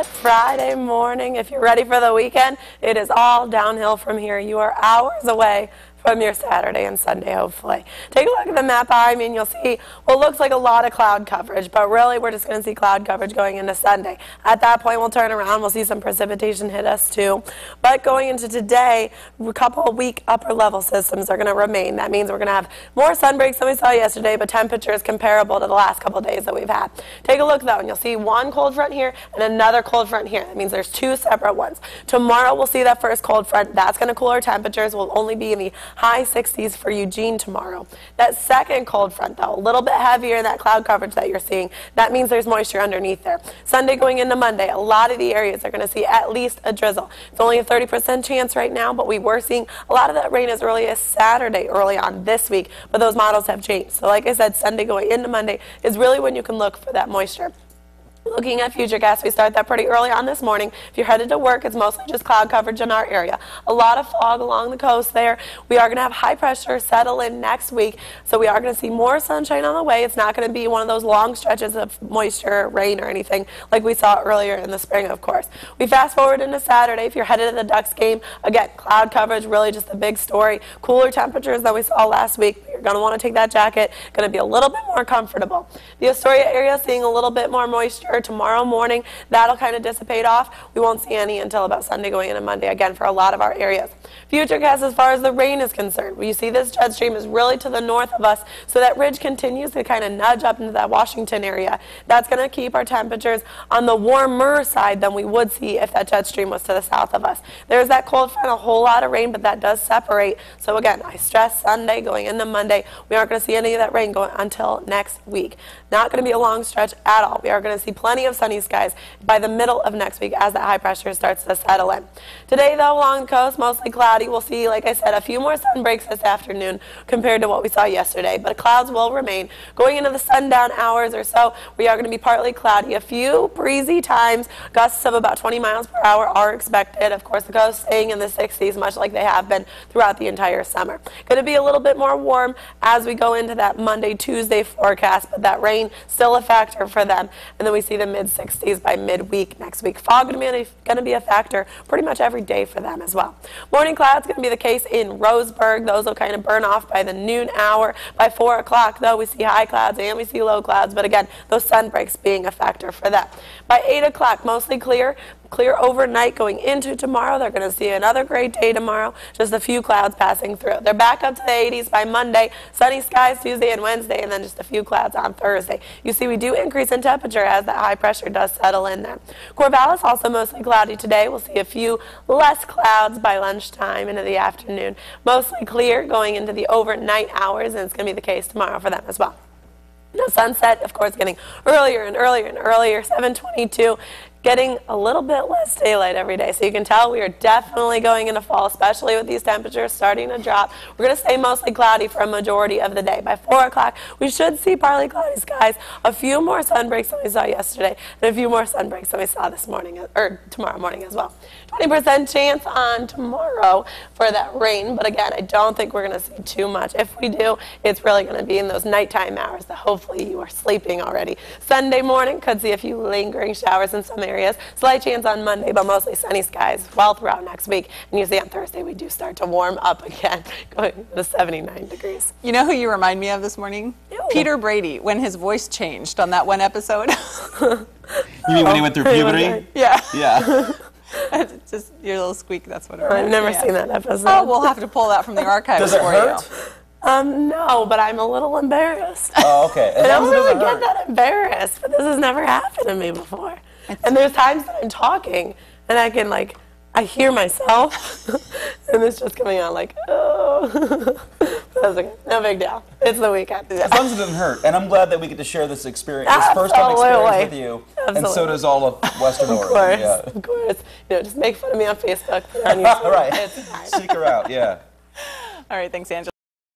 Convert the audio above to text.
Friday morning. If you're ready for the weekend, it is all downhill from here. You are hours away from your Saturday and Sunday, hopefully. Take a look at the map behind me and you'll see what looks like a lot of cloud coverage, but really we're just going to see cloud coverage going into Sunday. At that point, we'll turn around. We'll see some precipitation hit us too. But going into today, a couple of weak upper level systems are going to remain. That means we're going to have more sun breaks than we saw yesterday, but temperatures comparable to the last couple of days that we've had. Take a look though, and you'll see one cold front here and another cold front here. That means there's two separate ones. Tomorrow we'll see that first cold front. That's going to cool our temperatures. We'll only be in the high 60s for Eugene tomorrow. That second cold front, though, a little bit heavier in that cloud coverage that you're seeing. That means there's moisture underneath there. Sunday going into Monday, a lot of the areas are going to see at least a drizzle. It's only a 30% chance right now, but we were seeing a lot of that rain as early as Saturday early on this week, but those models have changed. So like I said, Sunday going into Monday is really when you can look for that moisture. Looking at futurecast, we start that pretty early on this morning. If you're headed to work, it's mostly just cloud coverage in our area. A lot of fog along the coast there. We are going to have high pressure settle in next week, so we are going to see more sunshine on the way. It's not going to be one of those long stretches of moisture, rain, or anything like we saw earlier in the spring, of course. We fast forward into Saturday. If you're headed to the Ducks game, again, cloud coverage, really just the big story. Cooler temperatures than we saw last week. You're going to want to take that jacket. Going to be a little bit more comfortable. The Astoria area seeing a little bit more moisture tomorrow morning. That'll kind of dissipate off. We won't see any until about Sunday going into Monday again for a lot of our areas. Futurecast as far as the rain is concerned. You see this jet stream is really to the north of us, so that ridge continues to kind of nudge up into that Washington area. That's going to keep our temperatures on the warmer side than we would see if that jet stream was to the south of us. There's that cold front, a whole lot of rain, but that does separate. So again, I stress Sunday going into Monday, we aren't going to see any of that rain going until next week. Not going to be a long stretch at all. We are going to see plenty of sunny skies by the middle of next week as that high pressure starts to settle in. Today, though, along the coast, mostly cloudy. We'll see, like I said, a few more sun breaks this afternoon compared to what we saw yesterday, but clouds will remain. Going into the sundown hours or so, we are going to be partly cloudy. A few breezy times, gusts of about 20 miles per hour are expected. Of course, the coast staying in the 60s, much like they have been throughout the entire summer. Going to be a little bit more warm as we go into that Monday, Tuesday forecast, but that rain still a factor for them. And then we see the mid-60s by midweek next week. Fog going to be a factor pretty much every day for them as well. Morning clouds going to be the case in Roseburg. Those will kind of burn off by the noon hour. By 4 o'clock, though, we see high clouds and we see low clouds. But again, those sun breaks being a factor for them. By 8 o'clock, mostly clear. Clear overnight going into tomorrow. They're going to see another great day tomorrow. Just a few clouds passing through. They're back up to the 80s by Monday. Sunny skies Tuesday and Wednesday, and then just a few clouds on Thursday. You see we do increase in temperature as that high pressure does settle in there. Corvallis also mostly cloudy today. We'll see a few less clouds by lunchtime into the afternoon. Mostly clear going into the overnight hours, and it's going to be the case tomorrow for them as well. No sunset, of course, getting earlier and earlier and earlier, 7:22. Getting a little bit less daylight every day. So you can tell we are definitely going into fall, especially with these temperatures starting to drop. We're going to stay mostly cloudy for a majority of the day. By 4 o'clock, we should see partly cloudy skies, a few more sun breaks than we saw yesterday, and a few more sun breaks than we saw this morning, or tomorrow morning as well. 20% chance on tomorrow for that rain, but again, I don't think we're going to see too much. If we do, it's really going to be in those nighttime hours that hopefully you are sleeping already. Sunday morning, could see a few lingering showers in some areas. Slight chance on Monday, but mostly sunny skies well throughout next week. And you see on Thursday, we do start to warm up again, going to 79 degrees. You know who you remind me of this morning? Ew. Peter Brady, when his voice changed on that one episode. You mean when he went through puberty? Yeah. Yeah. It's just your little squeak, that's what it was. I've never seen that episode. Oh, we'll have to pull that from the archives Does it for hurt? you. No, but I'm a little embarrassed. Oh, okay. I don't really get that embarrassed, but this has never happened to me before. And there's times that I'm talking, and I can, like, I hear myself, and it's just coming out like, oh. That's okay. No big deal. It's the weekend. As long as it doesn't hurt. And I'm glad that we get to share this experience, this first-time experience with you. Absolutely. And so does all of Western Oregon. Of course, Yeah. of course. You know, just make fun of me on Facebook. Put it on YouTube. Right. It's fine. Seek her out, yeah. All right, thanks, Angela.